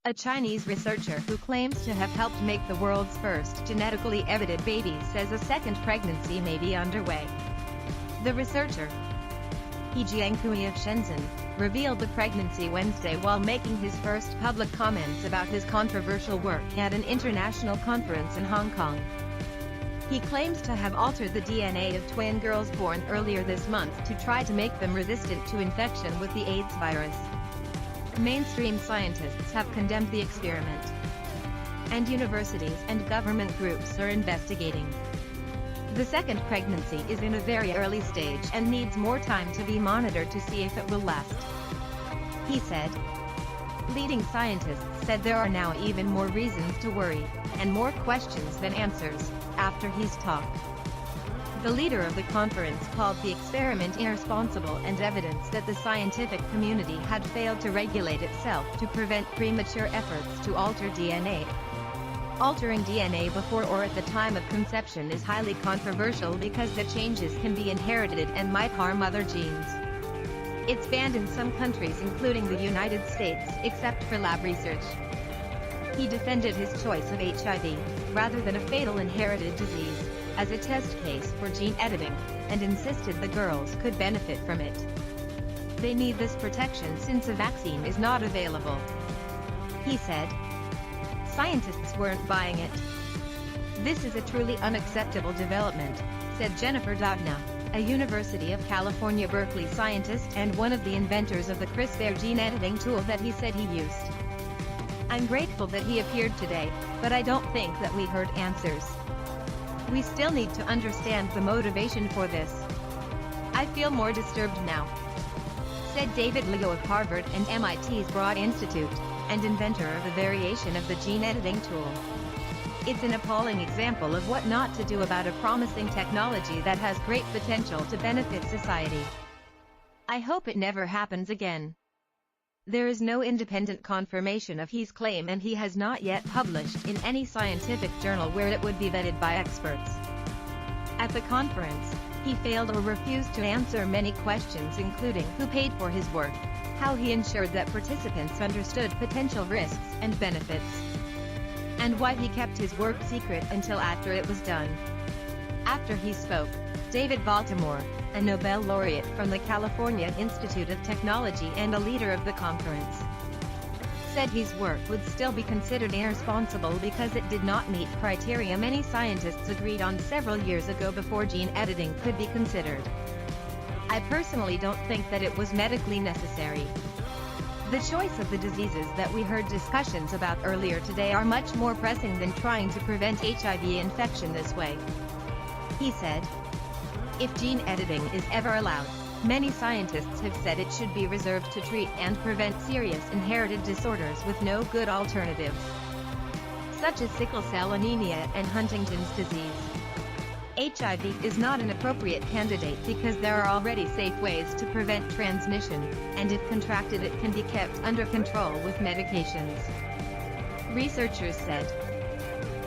A Chinese researcher who claims to have helped make the world's first genetically edited baby says a second pregnancy may be underway. The researcher, He Jiankui of Shenzhen, revealed the pregnancy Wednesday while making his first public comments about his controversial work at an international conference in Hong Kong. He claims to have altered the DNA of twin girls born earlier this month to try to make them resistant to infection with the AIDS virus. Mainstream scientists have condemned the experiment, and universities and government groups are investigating. The second pregnancy is in a very early stage and needs more time to be monitored to see if it will last, he said. Leading scientists said there are now even more reasons to worry, and more questions than answers, after his talk. The leader of the conference called the experiment irresponsible and evidence that the scientific community had failed to regulate itself to prevent premature efforts to alter DNA. Altering DNA before or at the time of conception is highly controversial because the changes can be inherited and might harm other genes. It's banned in some countries including the United States, except for lab research. He defended his choice of HIV, rather than a fatal inherited disease, as a test case for gene editing, and insisted the girls could benefit from it. They need this protection since a vaccine is not available, he said. Scientists weren't buying it. This is a truly unacceptable development, said Jennifer Doudna, a University of California Berkeley scientist and one of the inventors of the CRISPR gene editing tool that he said he used. I'm grateful that he appeared today, but I don't think that we heard answers. We still need to understand the motivation for this. I feel more disturbed now, said David Leo of Harvard and MIT's Broad Institute, and inventor of a variation of the gene editing tool. It's an appalling example of what not to do about a promising technology that has great potential to benefit society. I hope it never happens again. There is no independent confirmation of his claim, and he has not yet published in any scientific journal where it would be vetted by experts. At the conference, he failed or refused to answer many questions, including who paid for his work, how he ensured that participants understood potential risks and benefits, and why he kept his work secret until after it was done. After he spoke, David Baltimore, a Nobel laureate from the California Institute of Technology and a leader of the conference, said his work would still be considered irresponsible because it did not meet criteria many scientists agreed on several years ago before gene editing could be considered. I personally don't think that it was medically necessary. The choice of the diseases that we heard discussions about earlier today are much more pressing than trying to prevent HIV infection this way, he said. If gene editing is ever allowed, many scientists have said it should be reserved to treat and prevent serious inherited disorders with no good alternatives, such as sickle cell anemia and Huntington's disease. HIV is not an appropriate candidate because there are already safe ways to prevent transmission, and if contracted it can be kept under control with medications, researchers said.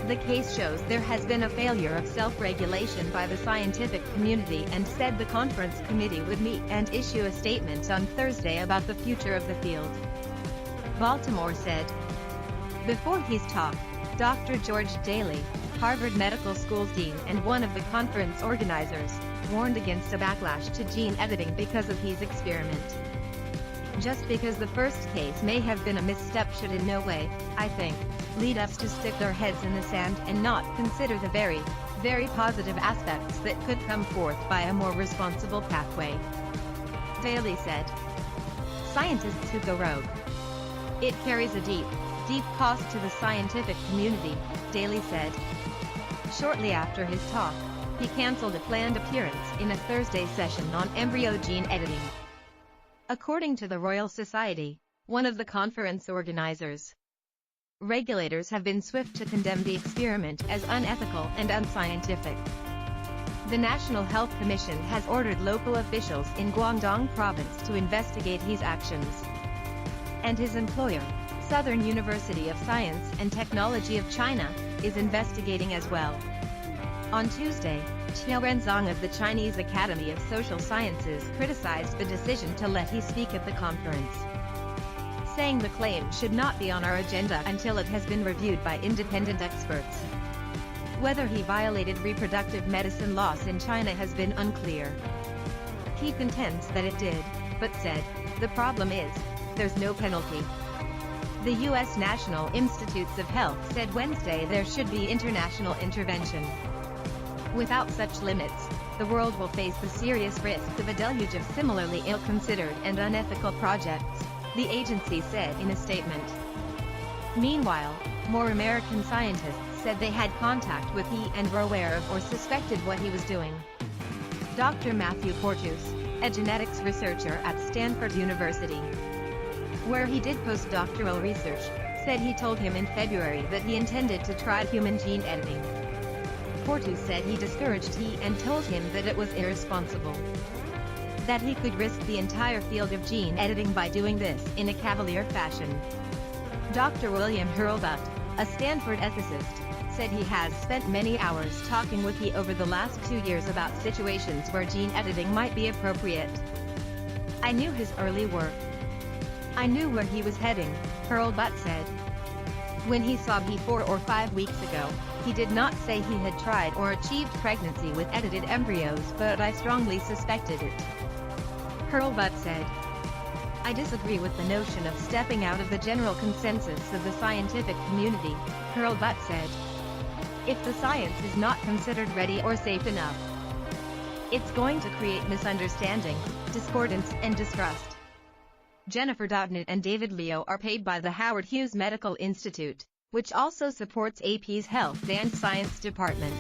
The case shows there has been a failure of self-regulation by the scientific community, and said the conference committee would meet and issue a statement on Thursday about the future of the field, Baltimore said. Before his talk, Dr. George Daly, Harvard Medical School's dean and one of the conference organizers, warned against a backlash to gene editing because of his experiment. Just because the first case may have been a misstep should in no way, I think, lead us to stick our heads in the sand and not consider the very, very positive aspects that could come forth by a more responsible pathway, Daly said. Scientists who go rogue. It carries a deep, deep cost to the scientific community, Daly said. Shortly after his talk, he canceled a planned appearance in a Thursday session on embryo gene editing. According to the Royal Society, one of the conference organizers, regulators have been swift to condemn the experiment as unethical and unscientific. The National Health Commission has ordered local officials in Guangdong Province to investigate his actions. And his employer, Southern University of Science and Technology of China, is investigating as well. On Tuesday, Qiao Renzong of the Chinese Academy of Social Sciences criticized the decision to let he speak at the conference, saying the claim should not be on our agenda until it has been reviewed by independent experts. Whether he violated reproductive medicine laws in China has been unclear. He contends that it did, but said, "The problem is, there's no penalty." The U.S. National Institutes of Health said Wednesday there should be international intervention. Without such limits, the world will face the serious risk of a deluge of similarly ill-considered and unethical projects, the agency said in a statement. Meanwhile, more American scientists said they had contact with he and were aware of or suspected what he was doing. Dr. Matthew Porteous, a genetics researcher at Stanford University, where he did postdoctoral research, said he told him in February that he intended to try human gene editing. Porteous said he discouraged he and told him that it was irresponsible, that he could risk the entire field of gene editing by doing this in a cavalier fashion. Dr. William Hurlbut, a Stanford ethicist, said he has spent many hours talking with he over the last 2 years about situations where gene editing might be appropriate. "I knew his early work. I knew where he was heading," Hurlbut said. When he saw me 4 or 5 weeks ago, he did not say he had tried or achieved pregnancy with edited embryos, but I strongly suspected it. Hurlbut said, "I disagree with the notion of stepping out of the general consensus of the scientific community," Hurlbut said. "If the science is not considered ready or safe enough, it's going to create misunderstanding, discordance, and distrust." Jennifer Doudna and David Leo are paid by the Howard Hughes Medical Institute, which also supports AP's Health and Science Department.